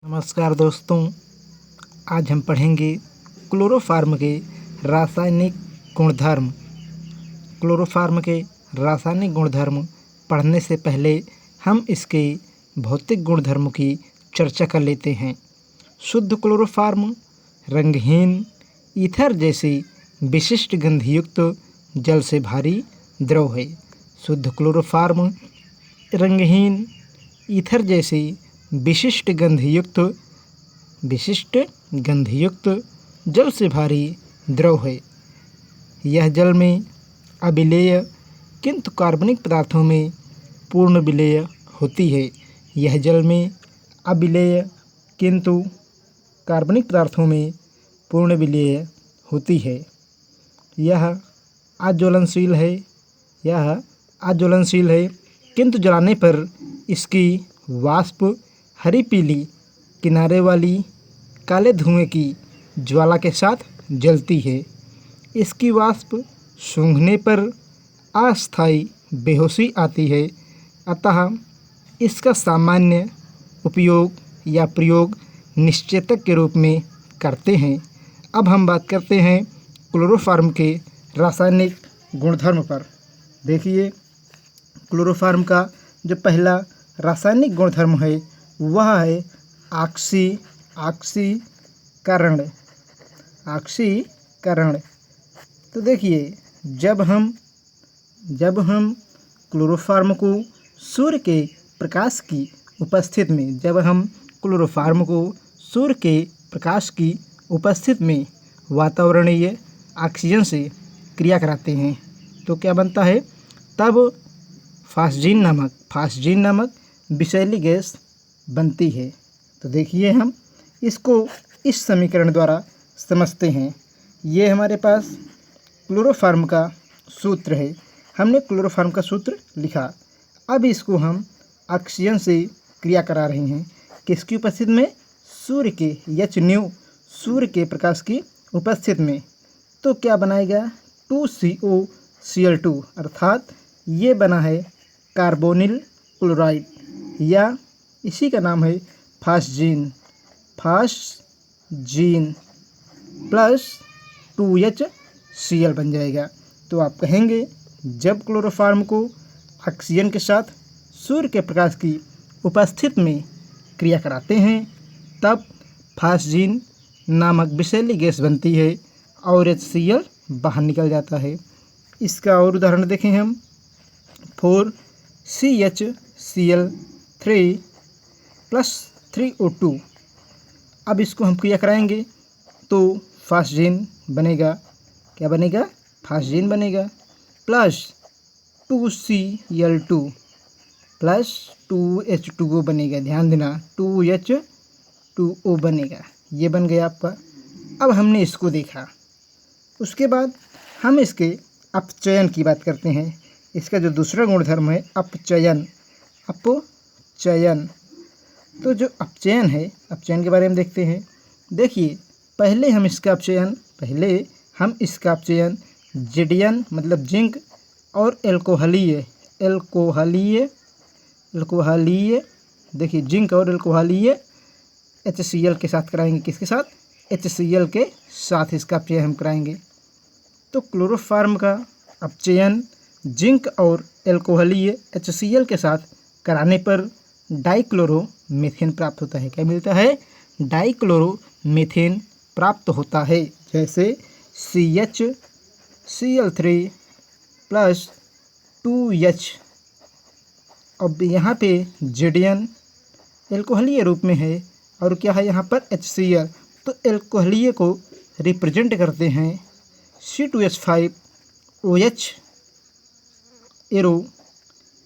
नमस्कार दोस्तों, आज हम पढ़ेंगे क्लोरोफार्म के रासायनिक गुणधर्म। क्लोरोफार्म के रासायनिक गुणधर्म पढ़ने से पहले हम इसके भौतिक गुणधर्मों की चर्चा कर लेते हैं। शुद्ध क्लोरोफार्म रंगहीन ईथर जैसी विशिष्ट गंधयुक्त जल से भारी द्रव है। शुद्ध क्लोरोफार्म रंगहीन ईथर जैसी विशिष्ट गंधयुक्त जल से भारी द्रव है। यह जल में अविलेय किंतु कार्बनिक पदार्थों में पूर्ण विलेय होती है। यह जल में अविलेय किंतु कार्बनिक पदार्थों में पूर्ण विलेय होती है। यह अज्वलनशील है किंतु जलाने पर इसकी वाष्प हरी पीली किनारे वाली काले धुएं की ज्वाला के साथ जलती है। इसकी वाष्प सूंघने पर अस्थायी बेहोशी आती है, अतः इसका सामान्य उपयोग या प्रयोग निश्चेतक के रूप में करते हैं। अब हम बात करते हैं क्लोरोफार्म के रासायनिक गुणधर्म पर। देखिए, क्लोरोफार्म का जो पहला रासायनिक गुणधर्म है वह है ऑक्सीकरण। तो देखिए, जब हम क्लोरोफार्म को सूर्य के प्रकाश की उपस्थिति में वातावरणीय ऑक्सीजन से क्रिया कराते हैं तो क्या बनता है, तब फास्जीन नामक विषैली गैस बनती है। तो देखिए, हम इसको इस समीकरण द्वारा समझते हैं। ये हमारे पास क्लोरोफार्म का सूत्र है। हमने क्लोरोफार्म का सूत्र लिखा। अब इसको हम ऑक्सीजन से क्रिया करा रहे हैं। किसकी उपस्थिति में? सूर्य के प्रकाश की उपस्थिति में। तो क्या बनाएगा? 2COCl2, अर्थात ये बना है कार्बोनिल क्लोराइड, या इसी का नाम है फास्जीन प्लस 2HCl बन जाएगा। तो आप कहेंगे, जब क्लोरोफार्म को ऑक्सीजन के साथ सूर्य के प्रकाश की उपस्थिति में क्रिया कराते हैं तब फास्जीन नामक विषैली गैस बनती है और HCl बाहर निकल जाता है। इसका और उदाहरण देखें हम, 4CHCl3 प्लस 3O2। अब इसको हम क्रिया कराएंगे तो फास्जीन बनेगा। क्या बनेगा? फास्जीन बनेगा प्लस 2Cl2 प्लस 2H2O बनेगा। ध्यान देना, 2H2O बनेगा। ये बन गया आपका। अब हमने इसको देखा, उसके बाद हम इसके अपचयन की बात करते हैं। इसका जो दूसरा गुणधर्म है अपचयन। तो जो अपचयन है, अपचयन के बारे में देखते हैं। देखिए, पहले हम इसका अपचयन जिडियन मतलब जिंक और एल्कोहलीय देखिए, जिंक और एल्कोहलीय HCl के साथ कराएंगे। किसके साथ? HCl के साथ इसका अपचयन हम कराएंगे। तो क्लोरोफार्म का अपचयन जिंक और एल्कोहलीय HCl के साथ कराने पर डाइक्लोरोमीथेन प्राप्त होता है। क्या मिलता है? डाइक्लोरोमीथेन प्राप्त होता है। जैसे CHCl3 प्लस 2H। अब यहाँ पे जिडियन एल्कोहलीय रूप में है और क्या है यहाँ पर? HCl। तो एल्कोहलीय को रिप्रेजेंट करते हैं C2H5OH arrow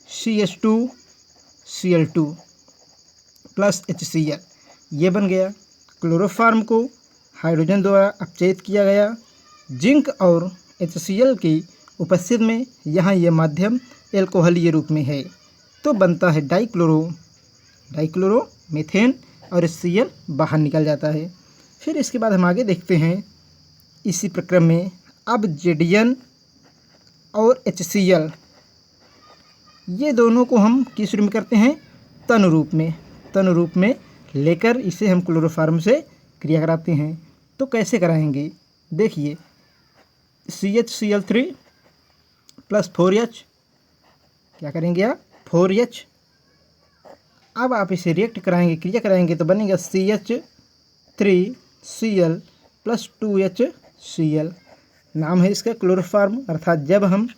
CH2Cl2 plus HCl। ये बन गया। क्लोरोफार्म को हाइड्रोजन द्वारा अपचयित किया गया जिंक और HCl की उपस्थिति में। यहाँ ये माध्यम एल्कोहलीय रूप में है तो बनता है डाइक्लोरोमीथेन और HCl बाहर निकल जाता है। फिर इसके बाद हम आगे देखते हैं इसी प्रक्रम में। अब जिडियन और HCl ये दोनों को हम किस रूप में करते हैं? तनु रूप में लेकर इसे हम क्लोरोफार्म से क्रिया कराते हैं। तो कैसे कराएंगे, देखिए CHCl3 प्लस 4H, क्या करेंगे आप 4H। अब आप इसे रिएक्ट कराएंगे, क्रिया कराएंगे तो बनेगा CH3Cl प्लस 2HCl। नाम है इसका क्लोरोफार्म। अर्थात जब हम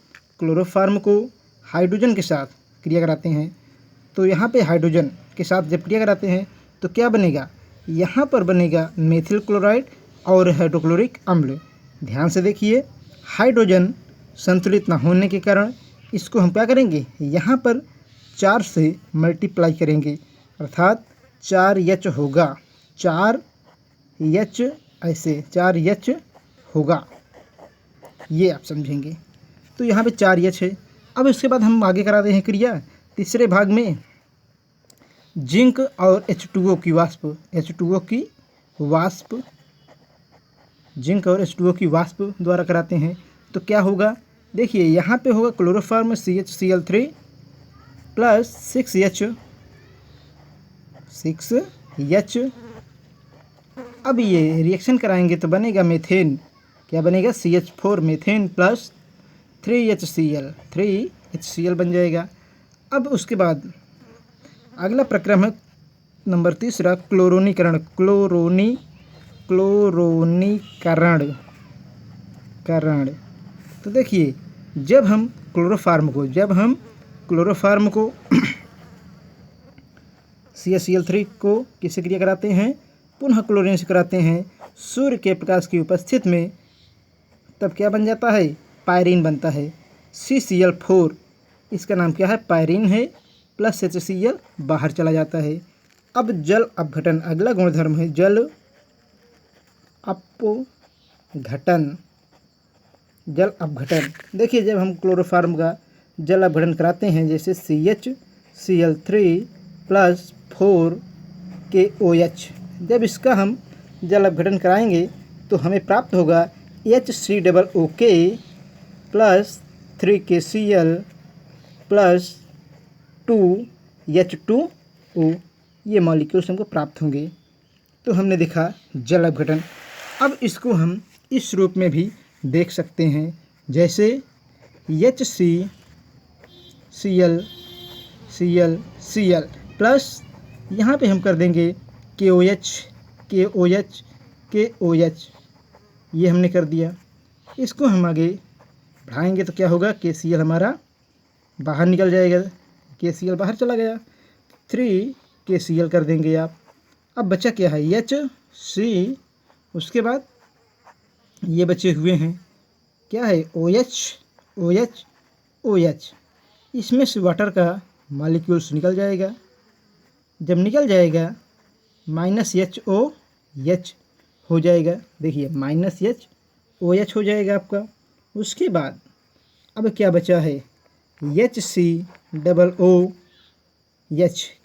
क्लोरोफार्म को हाइड्रोजन के साथ क्रिया कराते हैं तो यहाँ पे हाइड्रोजन के साथ जब क्रिया कराते हैं तो क्या बनेगा, यहाँ पर बनेगा मेथिल क्लोराइड और हाइड्रोक्लोरिक अम्ल। ध्यान से देखिए, हाइड्रोजन संतुलित न होने के कारण इसको हम क्या करेंगे, यहाँ पर 4 से मल्टीप्लाई करेंगे, अर्थात 4H होगा, 4H, ऐसे 4H होगा, ये आप समझेंगे। तो यहाँ पे 4H है। अब इसके बाद हम आगे कराते हैं क्रिया तीसरे भाग में, जिंक और H2O की वाष्प, H2O की वाष्प, जिंक और H2O की वाष्प द्वारा कराते हैं। तो क्या होगा, देखिए यहाँ पे होगा क्लोरोफार्म CHCl3 प्लस 6H। अब ये रिएक्शन कराएंगे तो बनेगा मीथेन, क्या बनेगा CH4 मीथेन प्लस 3HCl बन जाएगा। अब उसके बाद अगला प्रक्रम है नंबर तीसरा, क्लोरोनीकरण। करण। तो देखिए जब हम क्लोरोफार्म को CHCl3 को किससे क्रिया कराते हैं, पुनः क्लोरीन से कराते हैं सूर्य के प्रकाश की उपस्थिति में, तब क्या बन जाता है, पायरीन बनता है CCl4। इसका नाम क्या है, पायरीन है, प्लस HCl बाहर चला जाता है। अब जल अपघटन, अगला गुणधर्म है जल अपघटन। देखिए जब हम क्लोरोफार्म का जल अपघटन कराते हैं, जैसे CHCl3 प्लस 4KOH, जब इसका हम जल अपघटन कराएंगे तो हमें प्राप्त होगा HCOOK plus 3KCl plus 2H2O, ये मॉलिक्यूल्स हमको प्राप्त होंगे। तो हमने देखा जल अपघटन। अब इसको हम इस रूप में भी देख सकते हैं, जैसे HCCl प्लस यहाँ पे हम कर देंगे KOH, ये हमने कर दिया। इसको हम आगे बढ़ाएंगे तो क्या होगा, KCl हमारा बाहर निकल जाएगा, KCl बाहर चला गया, 3KCl कर देंगे आप। अब बचा क्या है, HC, उसके बाद ये बचे हुए हैं क्या है, OH। इसमें से वाटर का मॉलिक्यूल्स निकल जाएगा, जब निकल जाएगा -HOH हो जाएगा। देखिए -HOH हो जाएगा आपका। उसके बाद अब क्या बचा है, HCOOH,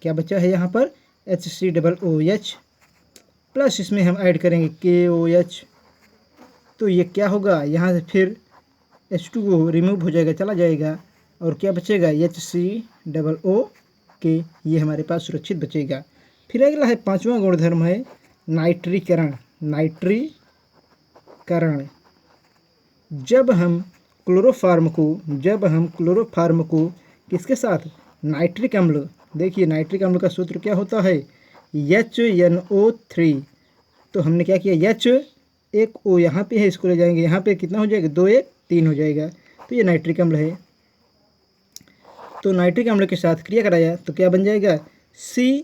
क्या बचा है यहाँ पर, HCOOH प्लस इसमें हम ऐड करेंगे KOH। तो ये क्या होगा, यहाँ से फिर H2O रिमूव हो जाएगा, चला जाएगा, और क्या बचेगा HCOOK, ये हमारे पास सुरक्षित बचेगा। फिर अगला है पांचवा गुणधर्म है नाइट्रीकरण। जब हम क्लोरोफार्म को किसके साथ, नाइट्रिक अम्ल, देखिए नाइट्रिक अम्ल का सूत्र क्या होता है, HNO3। तो हमने क्या किया, H, एक O यहाँ पे है, इसको ले जाएंगे, यहाँ पे कितना हो जाएगा, 2 1 3 हो जाएगा। तो ये नाइट्रिक अम्ल है। तो नाइट्रिक अम्ल के साथ क्रिया कराया तो क्या बन जाएगा, C,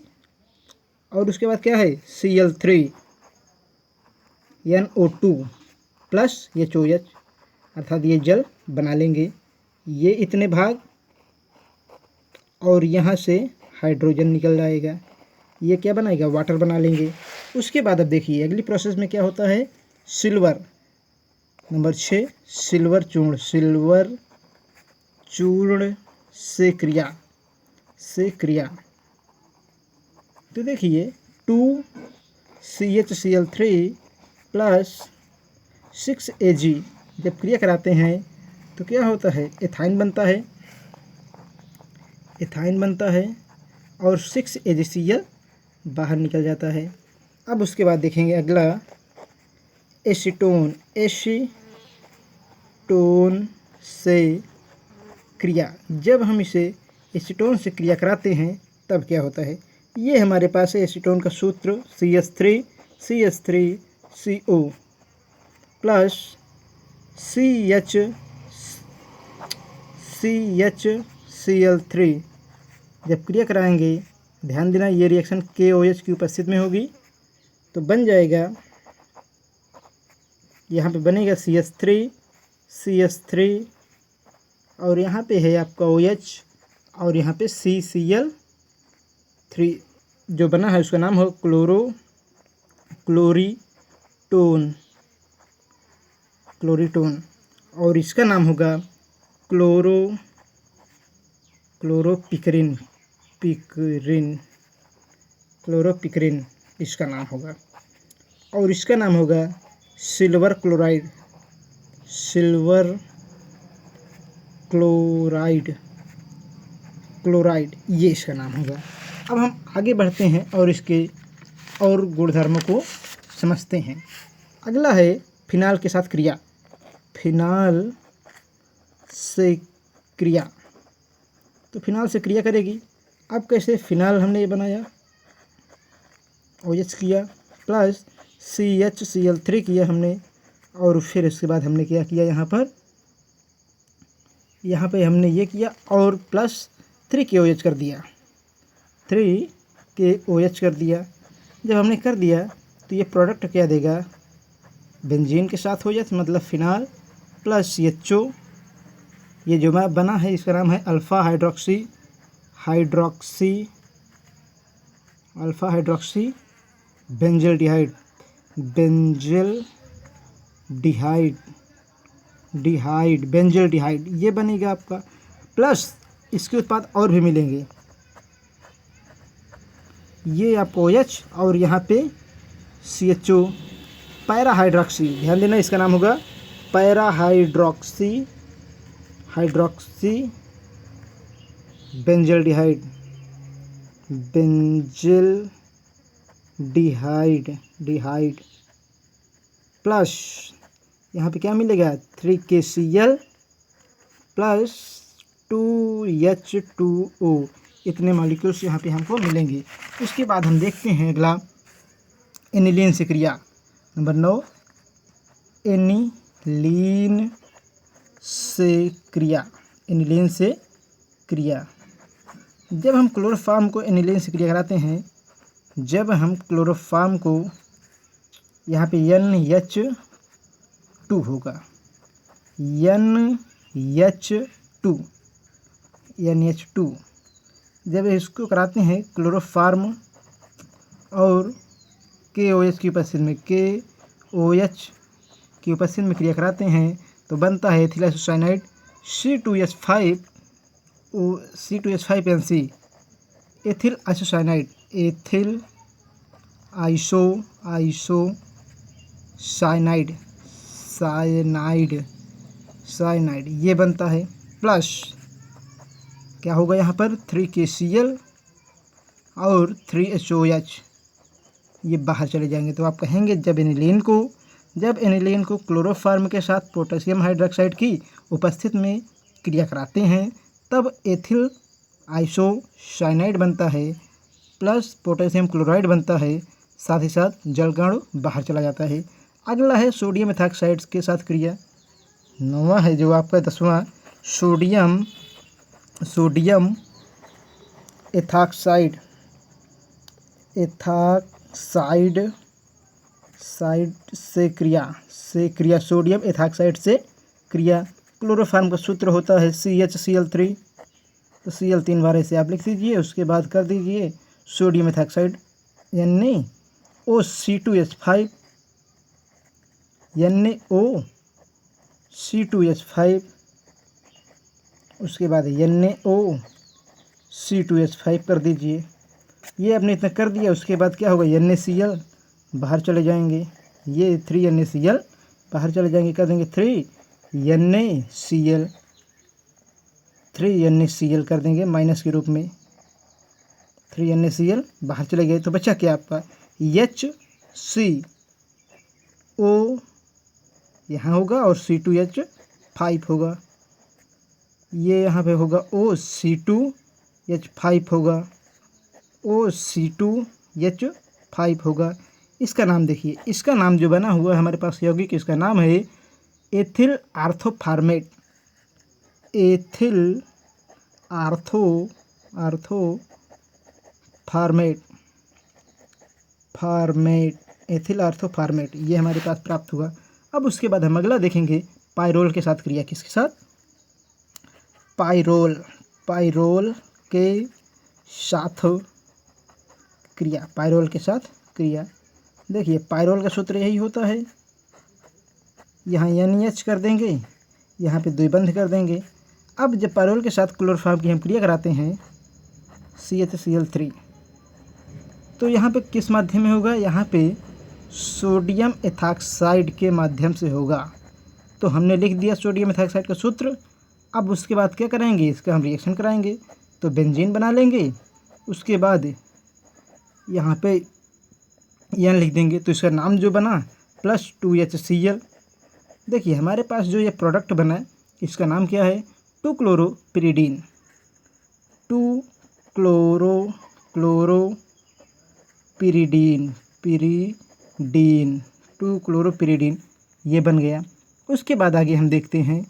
और उसके बाद क्या है Cl3NO2 प्लस HOH, अर्थात ये जल बना लेंगे। ये इतने भाग और यहाँ से हाइड्रोजन निकल जाएगा, ये क्या बनाएगा, वाटर बना लेंगे। उसके बाद अब देखिए अगली प्रोसेस में क्या होता है, सिल्वर। नंबर 6, सिल्वर चूर्ण से क्रिया। तो देखिए 2CHCl3 प्लस 6Ag जब क्रिया कराते हैं तो क्या होता है, एथाइन बनता है और 6AgCl बाहर निकल जाता है। अब उसके बाद देखेंगे अगला एसीटोन। एसीटोन से क्रिया, जब हम इसे एसीटोन से क्रिया कराते हैं तब क्या होता है। ये हमारे पास है एसीटोन का सूत्र CH3CO प्लस CHCl3। जब क्रिया कराएंगे ध्यान देना ये रिएक्शन KOH की उपस्थिति में होगी तो बन जाएगा, यहाँ पे बनेगा CH3 और यहाँ पे है आपका OH और यहाँ पे CCl3। जो बना है उसका नाम हो क्लोरीटोन और इसका नाम होगा क्लोरोपिकरिन इसका नाम होगा और इसका नाम होगा सिल्वर क्लोराइड ये इसका नाम होगा। अब हम आगे बढ़ते हैं और इसके और गुणधर्मों को समझते हैं। अगला है फिनाल के साथ क्रिया। फिनाल से क्रिया, तो फिनाल से क्रिया करेगी। अब कैसे, फिनाल हमने ये बनाया, OH किया प्लस CHCl3 किया हमने और फिर उसके बाद हमने क्या किया, यहाँ पे हमने ये किया और प्लस 3KOH कर दिया, 3KOH कर दिया। जब हमने कर दिया तो ये प्रोडक्ट क्या देगा, बेंजीन के साथ हो जाए मतलब फिनाल प्लस CHO। ये जो बना है इसका नाम है अल्फ़ा हाइड्रोक्सी बेंजल्डिहाइड बेंजल्डिहाइड ये बनेगा आपका। प्लस इसके उत्पाद और भी मिलेंगे, ये आपको OH और यहाँ पे CHO पैरा हाइड्रोक्सी, ध्यान देना इसका नाम होगा पैरा हाइड्रोक्सी बेंजल्डिहाइड प्लस यहाँ पे क्या मिलेगा 3KCl प्लस 2H2O इतने मॉलिक्यूल्स यहाँ पे हमको मिलेंगे। उसके बाद हम देखते हैं अगला एनिलीन से क्रिया। नंबर 9 एनिलीन से क्रिया। जब हम क्लोरोफॉर्म को एनिलीन से क्रिया कराते हैं, जब हम क्लोरोफॉर्म को यहाँ पे NH2 होगा, NH2 जब इसको कराते हैं क्लोरोफॉर्म और KOH की उपस्थिति में क्रिया कराते हैं तो बनता है ethyl isocyanide C2H5NC ethyl isocyanide cyanide ये बनता है। प्लस क्या होगा यहाँ पर 3KCl और 3HOH ये बाहर चले जाएंगे। तो आप कहेंगे जब एनिलीन को क्लोरोफॉर्म के साथ पोटेशियम हाइड्रोक्साइड की उपस्थिति में क्रिया कराते हैं तब एथिल आइसोसाइनाइड बनता है प्लस पोटेशियम क्लोराइड बनता है, साथ ही साथ जलकण बाहर चला जाता है। अगला है सोडियम एथॉक्साइड के साथ क्रिया। 9वां है जो आपका 10वां सोडियम एथॉक्साइड से क्रिया सोडियम एथॉक्साइड से क्रिया। क्लोरोफॉर्म का सूत्र होता है CHCl3, तो Cl 3 बार ऐसे आप लिख दीजिए। उसके बाद कर दीजिए सोडियम एथॉक्साइड NaOC2H5 उसके बाद NaOC2H5 कर दीजिए। ये आपने इतना कर दिया। उसके बाद क्या होगा, NaCl बाहर चले जाएंगे, ये 3NaCl बाहर चले जाएंगे, कर देंगे 3NaCl कर देंगे माइनस के रूप में। 3NaCl बाहर चले गए, तो बचा क्या आपका HCO यहाँ होगा और C2H5 होगा, ये यहाँ पे होगा OC2H5 होगा, OC2H5 होगा। इसका नाम देखिए, इसका नाम जो बना हुआ है हमारे पास यौगिक, इसका नाम है एथिल आर्थोफार्मेट। एथिल एथिल आर्थोफार्मेट ये हमारे पास प्राप्त हुआ। अब उसके बाद हम अगला देखेंगे पायरोल के साथ क्रिया। किसके साथ? पायरोल के साथ क्रिया। पायरोल के साथ क्रिया देखिए, पायरोल का सूत्र यही होता है, यहाँ NH कर देंगे, यहाँ पे द्विबंध कर देंगे। अब जब पायरोल के साथ क्लोरोफॉर्म की हम क्रिया कराते हैं CHCl3, तो यहाँ पे किस माध्यम में होगा? यहाँ पे सोडियम एथॉक्साइड के माध्यम से होगा। तो हमने लिख दिया सोडियम एथॉक्साइड का सूत्र। अब उसके बाद क्या करेंगे? इसका हम रिएक्शन कराएंगे, तो बेंजीन बना लेंगे। उसके बाद यहाँ पे N लिख देंगे, तो इसका नाम जो बना +2HCl। देखिए हमारे पास जो ये प्रोडक्ट बना इसका नाम क्या है? 2-क्लोरोपिरीडीन। 2-क्लोरोपिरीडीन ये बन गया। उसके बाद आगे हम देखते हैं,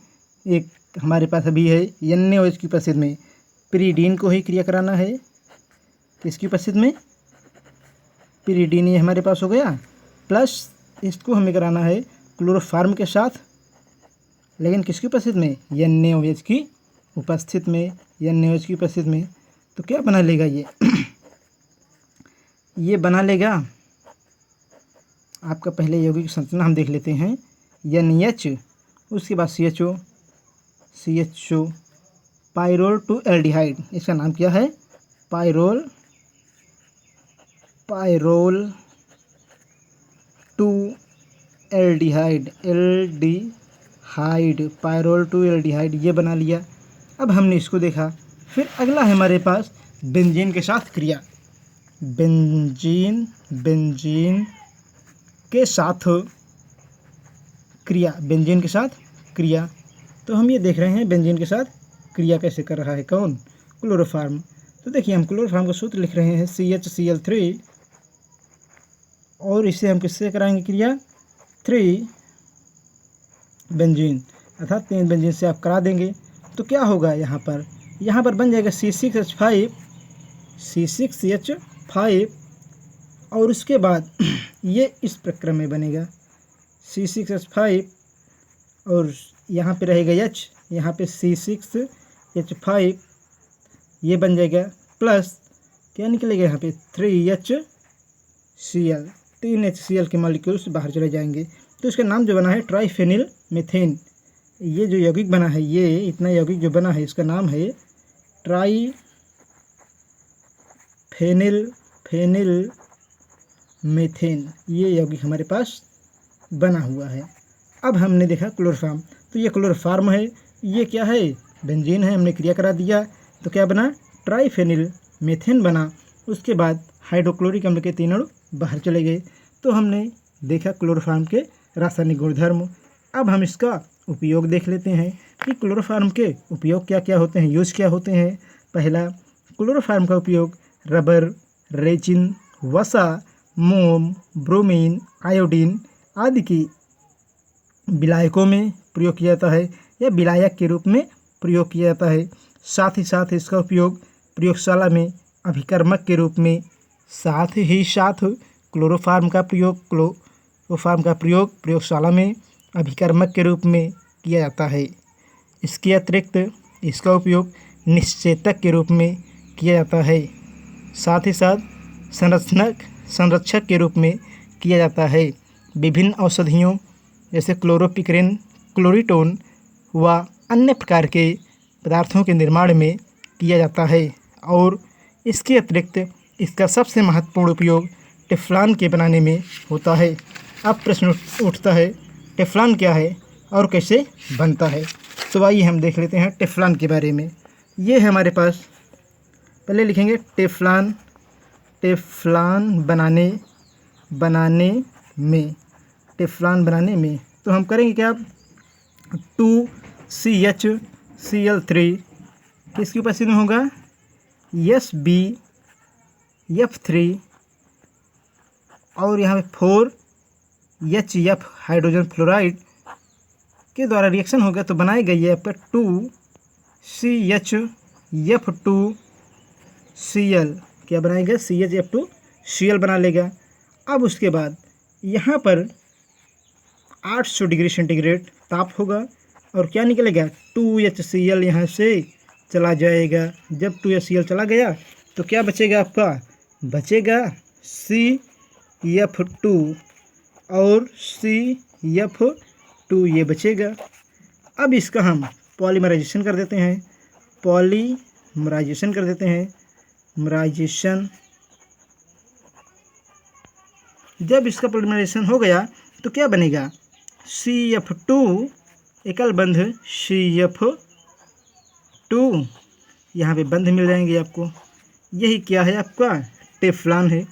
एक हमारे पास अभी है NaOH की उपस्थिति में पिरीडीन को ही क्रिया कराना है। किसकी उपस्थिति में? पिरीडीन ये हमारे पास हो गया, प्लस इसको हमें कराना है क्लोरोफॉर्म के साथ, लेकिन किसकी उपस्थिति में? NaOH की उपस्थिति में। NaOH की उपस्थिति में तो क्या बना लेगा ये? ये बना लेगा आपका, पहले यौगिक संरचना हम देख लेते हैं। NH, उसके बाद CHO, पायरोल टू एल्डिहाइड। इसका नाम क्या है? Pyrrole to aldehyde. Pyrrole to aldehyde ये बना लिया। अब हमने इसको देखा। फिर अगला है हमारे पास बेंजीन के साथ क्रिया। बेंजीन के साथ क्रिया। बेंजीन के साथ क्रिया, तो हम ये देख रहे हैं बेंजीन के साथ क्रिया कैसे कर रहा है कौन? क्लोरोफॉर्म। तो देखिए हम क्लोरोफॉर्म का सूत्र लिख रहे हैं CHCl3, और इसे हम किससे कराएंगे क्रिया? 3 बेंजीन, अर्थात 3 बेंजीन से आप करा देंगे। तो क्या होगा यहाँ पर बन जाएगा C6H5, और उसके बाद ये इस प्रक्रम में बनेगा C6H5, और यहाँ पे रहेगा H, यहाँ पे C6H5 ये बन जाएगा, प्लस क्या निकलेगा यहाँ पे 3HCl। 3HCl के मॉलिक्यूल्स बाहर चले जाएंगे। तो इसका नाम जो बना है ट्राइफेनिल मीथेन। ये जो यौगिक बना है, ये इतना यौगिक जो बना है इसका नाम है ट्राइफेनिल मीथेन। ये यौगिक हमारे पास बना हुआ है। अब हमने देखा क्लोरोफॉर्म, तो ये क्लोरोफॉर्म है, ये क्या है? बेंजीन है। हमने क्रिया करा दिया, तो क्या बना? ट्राइफेनिल मीथेन बना। उसके बाद हाइड्रोक्लोरिक अम्ल के 3 अणु बाहर चले गए। तो हमने देखा क्लोरोफॉर्म के रासायनिक गुणधर्म। अब हम इसका उपयोग देख लेते हैं कि क्लोरोफॉर्म के उपयोग क्या क्या होते हैं, यूज क्या होते हैं। पहला, क्लोरोफॉर्म का उपयोग रबर, रेजिन, वसा, मोम, ब्रोमीन, आयोडीन आदि की विलायकों में प्रयोग किया जाता है या विलायक के रूप में प्रयोग किया जाता है। साथ ही साथ इसका उपयोग प्रयोगशाला में अभिकर्मक के रूप में, साथ क्लोरोफॉर्म का प्रयोग प्रयोगशाला में अभिकर्मक के रूप में किया जाता है। इसके अतिरिक्त इसका उपयोग निश्चेतक के रूप में किया जाता है। साथ ही साथ संरक्षक के रूप में किया जाता है। विभिन्न औषधियों जैसे क्लोरोपिक्रेन, क्लोरिटोन व अन्य प्रकार के पदार्थों के निर्माण में किया जाता है। और इसके अतिरिक्त इसका सबसे महत्वपूर्ण उपयोग टेफ्लॉन के बनाने में होता है। अब प्रश्न उठता है, टेफ्लॉन क्या है और कैसे बनता है? तो आइए हम देख लेते हैं टेफ्लॉन के बारे में। ये है हमारे पास, पहले लिखेंगे टेफ्लॉन टेफ्लॉन बनाने में तो हम करेंगे क्या, 2CHCl3 किसकी उपस्थिति में होगा, SbF3 और यहाँ पे 4HF हाइड्रोजन फ्लोराइड के द्वारा रिएक्शन होगा तो बनाई गई है आपका 2CHF2Cl। क्या बनाएगा, CHF2Cl बना लेगा। अब उसके बाद यहाँ पर 800 डिग्री सेंटीग्रेड ताप होगा और क्या निकलेगा, 2HCl यहाँ से चला जाएगा। जब 2HCl चला गया तो क्या बचेगा आपका, बचेगा CF2 और CF2 ये बचेगा। अब इसका हम पॉलीमराइजेशन कर देते हैं, मराइजेशन। जब इसका पॉलीमराइजेशन हो गया तो क्या बनेगा, CF2 एकल बंध CF2 यहाँ पे बंध मिल जाएंगे आपको। यही क्या है आपका, टेफ्लॉन है,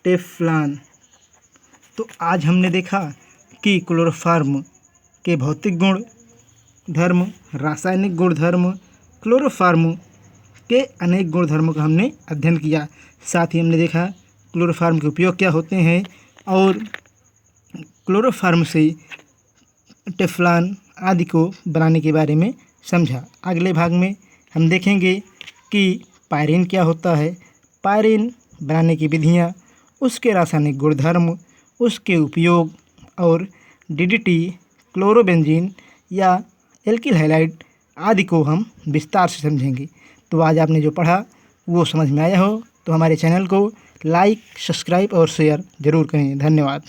टेफ्लॉन। तो आज हमने देखा कि क्लोरोफॉर्म के भौतिक गुण धर्म, रासायनिक गुणधर्म, क्लोरोफॉर्म के अनेक गुणधर्मों का हमने अध्ययन किया। साथ ही हमने देखा क्लोरोफॉर्म के उपयोग क्या होते हैं और क्लोरोफॉर्म से टेफ्लॉन आदि को बनाने के बारे में समझा। अगले भाग में हम देखेंगे कि पायरीन क्या होता है, पायरीन बनाने की विधियाँ, उसके रासायनिक गुणधर्म, उसके उपयोग और DDT, क्लोरोबेंजीन या एल्किल हैलाइड आदि को हम विस्तार से समझेंगे। तो आज आपने जो पढ़ा वो समझ में आया हो तो हमारे चैनल को लाइक, सब्सक्राइब और शेयर ज़रूर करें। धन्यवाद।